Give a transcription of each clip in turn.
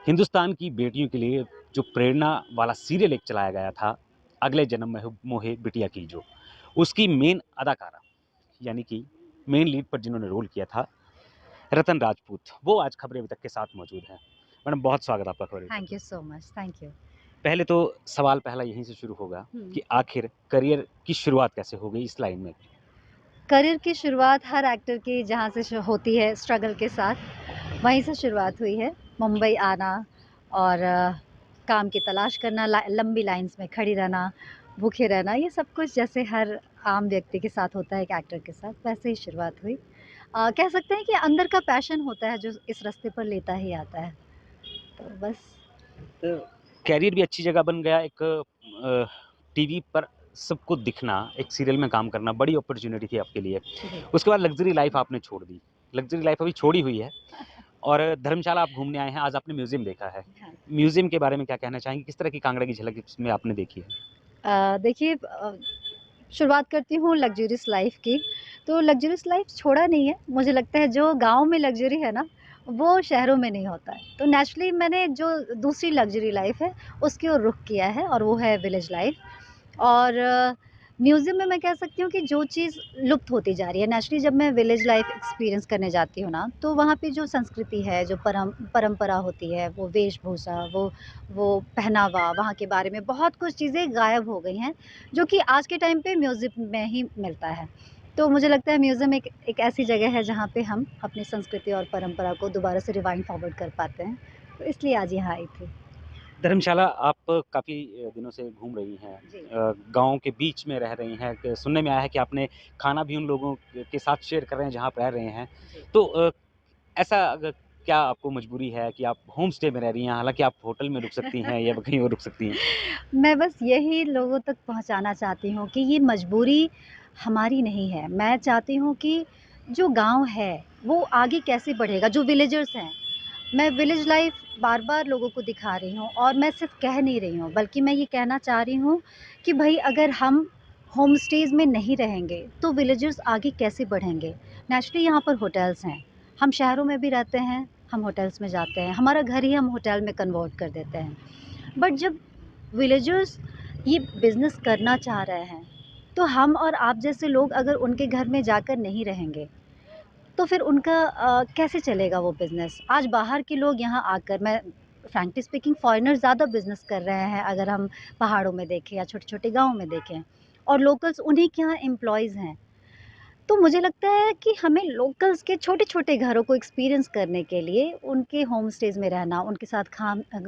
हिंदुस्तान की बेटियों के लिए जो प्रेरणा वाला सीरियल एक चलाया गया था, अगले जन्म में हो मोहे बिटिया कीजो, उसकी मेन अदाकारा यानी कि मेन लीड पर जिन्होंने रोल किया था, रतन राजपूत, वो आज खबरें अभी तक के साथ मौजूद हैं। मैडम बहुत स्वागत है आपका खबरें अभी तक थैंक में। You so much, thank you. पहले तो सवाल पहला यहीं से शुरू होगा हुँ। कि आखिर करियर की शुरुआत कैसे हो गई इस लाइन में? करियर की शुरुआत हर एक्टर की जहाँ से होती है स्ट्रगल के साथ, वहीं से शुरुआत हुई है। मुंबई आना और काम की तलाश करना, लंबी लाइन्स में खड़ी रहना, भूखे रहना, ये सब कुछ जैसे हर आम व्यक्ति के साथ होता है एक एक्टर के साथ, वैसे ही शुरुआत हुई। कह सकते हैं कि अंदर का पैशन होता है जो इस रास्ते पर लेता ही आता है। तो बस। तो करियर भी अच्छी जगह बन गया, एक टीवी पर सबको दिखना, एक सीरियल में काम करना, बड़ी अपॉर्च्युनिटी थी आपके लिए। जी। उसके बाद लग्ज़री लाइफ़ आपने छोड़ दी। लग्ज़री लाइफ़ अभी छोड़ी हुई है और धर्मशाला आप घूमने आए हैं, आज आपने म्यूज़ियम देखा है। हाँ। म्यूज़ियम के बारे में क्या कहना चाहेंगे? किस तरह की कांगड़ा की झलक इसमें आपने देखी है? देखिए शुरुआत करती हूँ लग्ज़रियस लाइफ़ की, तो लग्ज़रियस लाइफ़ छोड़ा नहीं है, मुझे लगता है जो गाँव में लग्ज़री है ना, वो शहरों में नहीं होता है। तो नेचुरली मैंने जो दूसरी लग्ज़री लाइफ़ है, उसकी ओर रुख किया है और वो है विलेज लाइफ़। और म्यूज़ियम में मैं कह सकती हूँ कि जो चीज़ लुप्त होती जा रही है, नेचुरली जब मैं विलेज लाइफ़ एक्सपीरियंस करने जाती हूँ ना, तो वहाँ पे जो संस्कृति है, जो परंपरा होती है, वो वेशभूषा, वो पहनावा, वहाँ के बारे में बहुत कुछ चीज़ें गायब हो गई हैं, जो कि आज के टाइम पे म्यूज़ियम में ही मिलता है। तो मुझे लगता है म्यूज़ियम एक एक ऐसी जगह है जहाँ पे हम अपनी संस्कृति और परंपरा को दोबारा से रिवाइंड फॉरवर्ड कर पाते हैं। तो इसलिए आज यहाँ आई थी। धर्मशाला आप काफ़ी दिनों से घूम रही हैं। जी। गाँव के बीच में रह रही हैं। क सुनने में आया है कि आपने खाना भी उन लोगों के साथ शेयर कर रहे हैं जहाँ आप रह रहे हैं। जी। तो ऐसा क्या आपको मजबूरी है कि आप होम स्टे में रह रही हैं, हालाँकि आप होटल में रुक सकती हैं या कहीं और रुक सकती हैं? मैं बस यही लोगों तक पहुँचाना चाहती हूँ कि ये मजबूरी हमारी नहीं है। मैं चाहती हूँ कि जो गाँव है, वो आगे कैसे बढ़ेगा, जो विलेजर्स हैं। मैं विलेज लाइफ़ बार-बार लोगों को दिखा रही हूँ और मैं सिर्फ़ कह नहीं रही हूँ, बल्कि मैं ये कहना चाह रही हूँ कि भई अगर हम होम स्टेज़ में नहीं रहेंगे, तो विलेजर्स आगे कैसे बढ़ेंगे? नेचुरली यहाँ पर होटल्स हैं, हम शहरों में भी रहते हैं, हम होटल्स में जाते हैं, हमारा घर ही हम होटल में कन्वर्ट कर देते हैं। बट जब विलेजर्स ये बिज़नेस करना चाह रहे हैं, तो हम और आप जैसे लोग अगर उनके घर में जाकर नहीं रहेंगे, तो फिर उनका कैसे चलेगा वो बिज़नेस? आज बाहर के लोग यहाँ आकर मैं फ्रैंकली स्पीकिंग फ़ॉरेनर्स ज़्यादा बिज़नेस कर रहे हैं अगर हम पहाड़ों में देखें या छोटे-छोटे गाँव में देखें और लोकल्स उन्हीं के यहाँ एम्प्लॉइज़ हैं। तो मुझे लगता है कि हमें लोकल्स के छोटे-छोटे घरों को एक्सपीरियंस करने के लिए उनके होम स्टेज़ में रहना, उनके साथ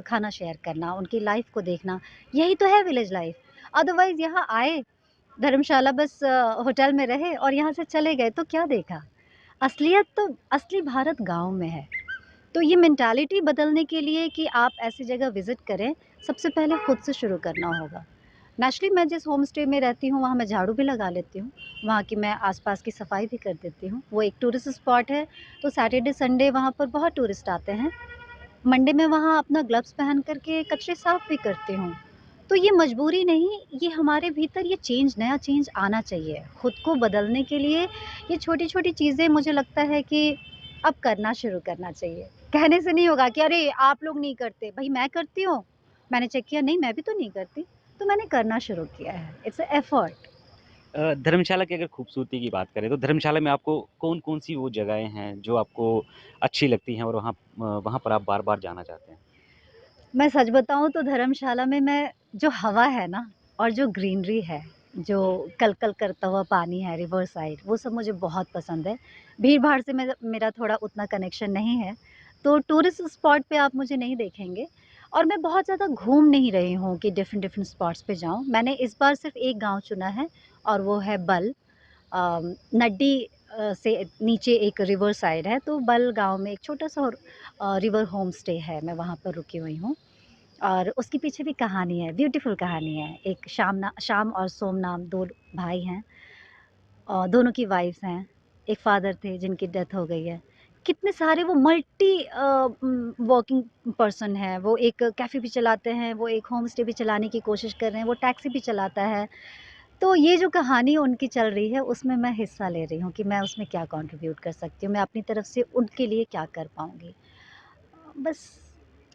खाना शेयर करना, उनकी लाइफ़ को देखना, यही तो है विलेज लाइफ़। अदरवाइज़ यहाँ आए, धर्मशाला बस होटल में रहे और यहाँ से चले गए तो क्या देखा? असलियत तो असली भारत गाँव में है। तो ये मेंटालिटी बदलने के लिए कि आप ऐसी जगह विज़िट करें, सबसे पहले खुद से शुरू करना होगा। नेचुरली मैं जिस होम स्टे में रहती हूँ, वहाँ मैं झाड़ू भी लगा लेती हूँ। वहाँ की मैं आस-पास की सफाई भी कर देती हूँ। वो एक टूरिस्ट स्पॉट है, तो सैटरडे, संडे वहाँ पर बहुत टूरिस्ट आते हैं। मंडे में वहाँ अपना ग्लव्स पहन कर के कचरे साफ़ भी करती हूँ। तो ये मजबूरी नहीं, ये हमारे भीतर ये चेंज नया चेंज आना चाहिए। खुद को बदलने के लिए ये छोटी-छोटी चीज़ें मुझे लगता है कि अब करना शुरू करना चाहिए। कहने से नहीं होगा कि अरे! आप लोग नहीं करते, भई मैं करती हूँ। मैंने चेक किया नहीं मैं भी तो नहीं करती, तो मैंने करना शुरू किया है। It's a effort. धर्मशाला की अगर खूबसूरती की बात करें, तो धर्मशाला में आपको कौन-कौन सी वो जगहें हैं जो आपको अच्छी लगती हैं और वहाँ पर आप बार-बार जाना चाहते हैं? मैं सच बताऊँ तो धर्मशाला में मैं जो हवा है ना और जो ग्रीनरी है, जो कल-कल करता हुआ पानी है रिवर साइड, वो सब मुझे बहुत पसंद है। भीड़-भाड़ से मेरा मेरा थोड़ा उतना कनेक्शन नहीं है, तो टूरिस्ट स्पॉट पे आप मुझे नहीं देखेंगे और मैं बहुत ज़्यादा घूम नहीं रही हूँ कि डिफ़रेंट-डिफ़रेंट स्पॉट्स पे जाऊँ। मैंने इस बार सिर्फ़ एक गाँव चुना है और वो है बल। नड्डी से नीचे एक रिवर साइड है, तो बल गाँव में एक छोटा-सा और रिवर होम स्टे है, मैं वहाँ पर रुकी हुई हूँ। और उसके पीछे भी कहानी है, ब्यूटीफुल कहानी है। एक श्याम और सोम नाम 2 भाई हैं दोनों की वाइफ़्स हैं। एक फ़ादर थे जिनकी डेथ हो गई है। कितने सारे वो वर्किंग पर्सन हैं। वो एक कैफ़े भी चलाते हैं, वो एक होम स्टे भी चलाने की कोशिश कर रहे हैं, वो टैक्सी भी चलाता है। तो ये जो कहानी उनकी चल रही है, उसमें मैं हिस्सा ले रही हूँ कि मैं उसमें क्या कंट्रीब्यूट कर सकती हूँ, मैं अपनी तरफ से उनके लिए क्या कर पाऊँगी। बस।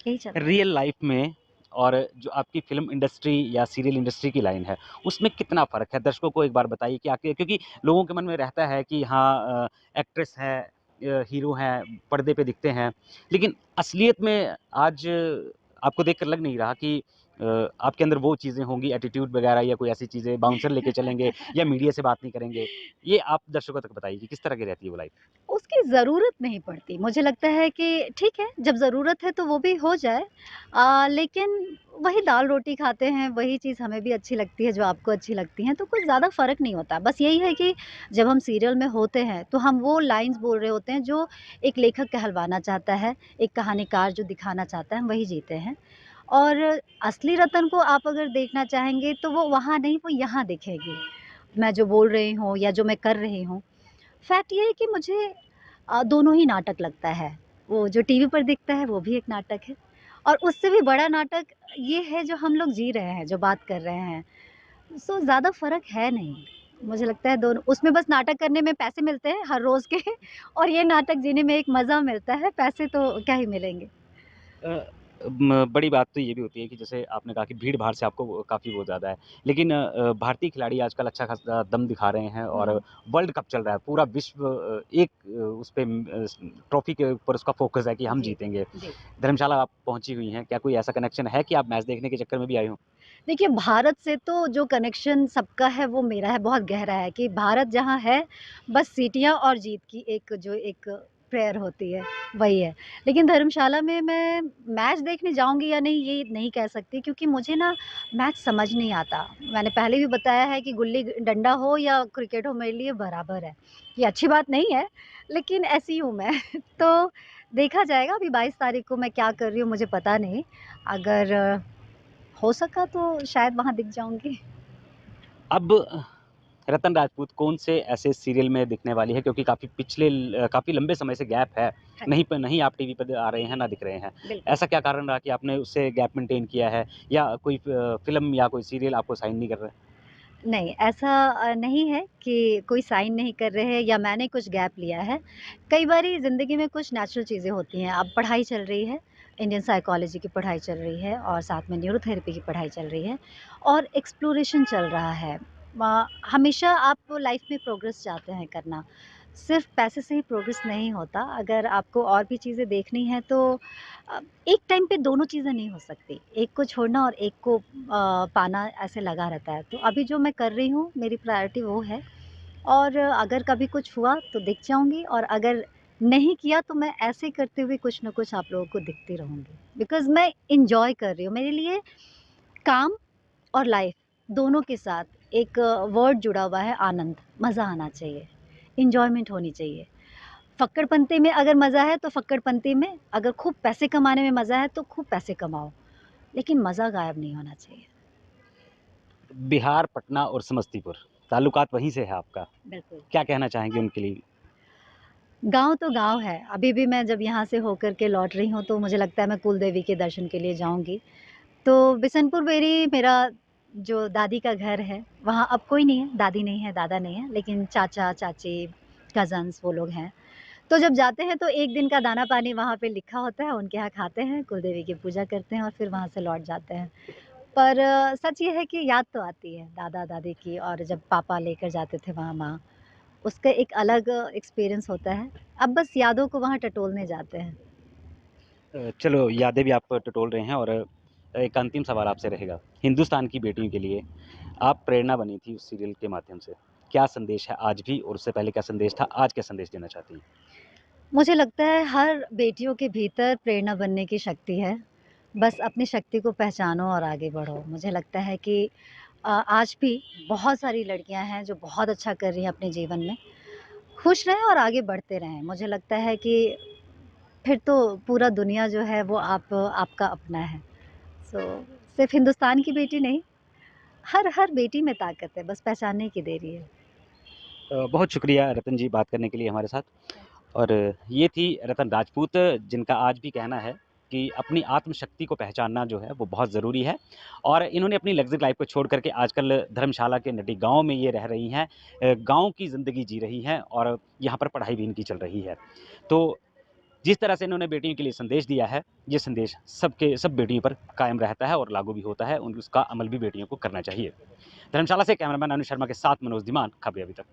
यही चल रहा है। रियल लाइफ में और जो आपकी फ़िल्म इंडस्ट्री या सीरियल इंडस्ट्री की लाइन है, उसमें कितना फ़र्क है? दर्शकों को एक बार बताइए कि आखिर क्योंकि लोगों के मन में रहता है कि हाँ एक्ट्रेस है हीरो हैं, पर्दे पे दिखते हैं, लेकिन असलियत में आज आपको देखकर लग नहीं रहा कि आपके अंदर वो चीज़ें होंगी एटीट्यूड वगैरह या कोई ऐसी चीज़ें बाउंसर लेके चलेंगे या मीडिया से बात नहीं करेंगे। ये आप दर्शकों तक बताइए कि किस तरह की रहती है वो लाइफ़? उसकी ज़रूरत नहीं पड़ती। मुझे लगता है कि ठीक है, जब ज़रूरत है तो वो भी हो जाए। लेकिन वही दाल-रोटी खाते हैं, वही चीज़ हमें भी अच्छी लगती है, जो आपको अच्छी लगती हैं, तो कुछ ज़्यादा फ़र्क नहीं होता। बस यही है कि जब हम सीरियल में होते हैं, तो हम वो लाइन्स बोल रहे होते हैं, जो एक लेखक कहलवाना चाहता है, एक कहानीकार जो दिखाना चाहता है, हम वही जीते हैं। और असली रतन को आप अगर देखना चाहेंगे, तो वो वहाँ नहीं, वो यहाँ दिखेगी। मैं जो बोल रही हूँ या जो मैं कर रही हूँ। फैक्ट ये है कि मुझे दोनों ही नाटक लगता है। वो जो टीवी पर दिखता है वो भी एक नाटक है और उससे भी बड़ा नाटक ये है जो हम लोग जी रहे हैं, जो बात कर रहे हैं। सो ज़्यादा फ़र्क है नहीं। मुझे लगता है दोनों उसमें बस नाटक करने में पैसे मिलते हैं हर रोज़ के और ये नाटक जीने में एक मज़ा मिलता है, पैसे तो क्या ही मिलेंगे। अ, बड़ी बात तो ये भी होती है कि जैसे आपने कहा कि भीड़-भाड़ से आपको काफ़ी वो ज़्यादा है। लेकिन भारतीय खिलाड़ी आजकल अच्छा खासा दम दिखा रहे हैं और हुँ, वर्ल्ड कप चल रहा है। पूरा विश्व एक उस पे ट्रॉफ़ी के ऊपर उसका फ़ोकस है कि हम जी, जीतेंगे। जी। धर्मशाला आप पहुँची हुई हैं, क्या कोई ऐसा कनेक्शन है कि आप मैच देखने के चक्कर में भी आई हों? देखिए, भारत से तो जो कनेक्शन सबका है वो मेरा है, बहुत गहरा है कि भारत जहाँ है, बस सीटियाँ और जीत की एक प्रेयर होती है, वही है। लेकिन धर्मशाला में मैं मैच देखने जाऊँगी या नहीं, ये नहीं कह सकती क्योंकि मुझे ना मैच समझ नहीं आता। मैंने पहले भी बताया है कि गुल्ली डंडा हो या क्रिकेट हो, मेरे लिए बराबर है। ये अच्छी बात नहीं है, लेकिन ऐसी हूँ मैं। तो देखा जाएगा, अभी 22 तारीख को मैं क्या कर रही हूँ, मुझे पता नहीं। अगर हो सका तो शायद वहाँ दिख जाऊँगी। अब रतन राजपूत कौन से ऐसे सीरियल में दिखने वाली है? क्योंकि काफ़ी लंबे समय से गैप है। हाँ जी, नहीं आप टीवी पे आ रहे हैं, ना दिख रहे हैं। बिल्कुल। ऐसा क्या कारण रहा कि आपने उससे गैप मेंटेन किया है या कोई फ़िल्म या कोई सीरियल आपको साइन नहीं कर रहा है? नहीं, ऐसा नहीं है कि कोई साइन नहीं कर रहे हैं या मैंने कुछ गैप लिया है। कई बारी ज़िंदगी में कुछ नेचुरल चीज़ें होती हैं। अब पढ़ाई चल रही है, इंडियन साइकोलॉजी की पढ़ाई चल रही है और साथ में न्यूरोथेरेपी की पढ़ाई चल रही है और एक्सप्लोरेशन चल रहा है। हमेशा आप लाइफ़ में प्रोग्रेस चाहते हैं करना। सिर्फ़ पैसे से ही प्रोग्रेस नहीं होता। अगर आपको और भी चीज़ें देखनी हैं तो एक टाइम पे दोनों चीज़ें नहीं हो सकती। एक को छोड़ना और एक को पाना ऐसे लगा रहता है। तो अभी जो मैं कर रही हूँ मेरी प्रायोरिटी वो है और अगर कभी कुछ हुआ तो दिख जाऊँगी और अगर नहीं किया तो मैं ऐसे करते हुए कुछ न कुछ आप लोगों को दिखती रहूँगी। बिकॉज़ मैं एन्जॉय कर रही हूँ। मेरे लिए काम और लाइफ़ दोनों के साथ एक वर्ड जुड़ा हुआ है आनंद, मज़ा आना चाहिए, एन्जॉयमेंट होनी चाहिए। फक्कड़पंती में अगर मज़ा है तो फक्कड़पंती में, अगर खूब पैसे कमाने में मज़ा है तो खूब पैसे कमाओ, लेकिन मज़ा गायब नहीं होना चाहिए। बिहार, पटना और समस्तीपुर, ताल्लुकात वहीं से है आपका। बिल्कुल। क्या कहना चाहेंगे उनके लिए? गाँव तो गाँव है, अभी भी मैं जब यहाँ से होकर के लौट रही हूँ तो मुझे लगता है मैं कुल देवी के दर्शन के लिए जाऊँगी। तो बिशनपुर बेरी मेरा जो दादी का घर है, वहाँ अब कोई नहीं है, दादी नहीं है, दादा नहीं है, लेकिन चाचा-चाची, कज़न्स वो लोग हैं। तो जब जाते हैं तो 1 दिन का दाना-पानी वहाँ पे लिखा होता है, उनके यहाँ खाते हैं, कुलदेवी की पूजा करते हैं और फिर वहाँ से लौट जाते हैं। पर सच ये है कि याद तो आती है दादा-दादी की और जब पापा लेकर जाते थे वहाँ माँ, उसका एक अलग एक्सपीरियंस होता है। अब बस यादों को वहाँ टटोलने जाते हैं। चलो यादें भी आप टटोल रहे हैं और एक अंतिम सवाल आपसे रहेगा। हिंदुस्तान की बेटियों के लिए आप प्रेरणा बनी थी उस सीरियल के माध्यम से। क्या संदेश है आज भी और उससे पहले क्या संदेश था? आज क्या संदेश देना चाहती हैं? मुझे लगता है हर बेटियों के भीतर प्रेरणा बनने की शक्ति है। बस अपनी शक्ति को पहचानो और आगे बढ़ो। मुझे लगता है कि आज भी बहुत सारी लड़कियाँ हैं जो बहुत अच्छा कर रही हैं अपने जीवन में। खुश रहें और आगे बढ़ते रहें। मुझे लगता है कि फिर तो पूरा दुनिया जो है वो आपका अपना है। सो सिर्फ़ हिंदुस्तान की बेटी नहीं, हर हर बेटी में ताकत है, बस पहचानने की देरी है। बहुत शुक्रिया रतन जी बात करने के लिए हमारे साथ और ये थी रतन राजपूत जिनका आज भी कहना है कि अपनी आत्मशक्ति को पहचानना जो है वो बहुत ज़रूरी है और इन्होंने अपनी लग्ज़री लाइफ़ को छोड़ कर के आजकल धर्मशाला के नडी गाँव में ये रह रही हैं। गाँव की ज़िंदगी जी रही हैं और यहाँ पर पढ़ाई भी इनकी चल रही है। तो जिस तरह से इन्होंने बेटियों के लिए संदेश दिया है, ये संदेश सब बेटियों पर कायम रहता है और लागू भी होता है, उसका अमल भी बेटियों को करना चाहिए। धर्मशाला से कैमरामैन अनु शर्मा के साथ मनोज धीमान, खबरें अभी तक।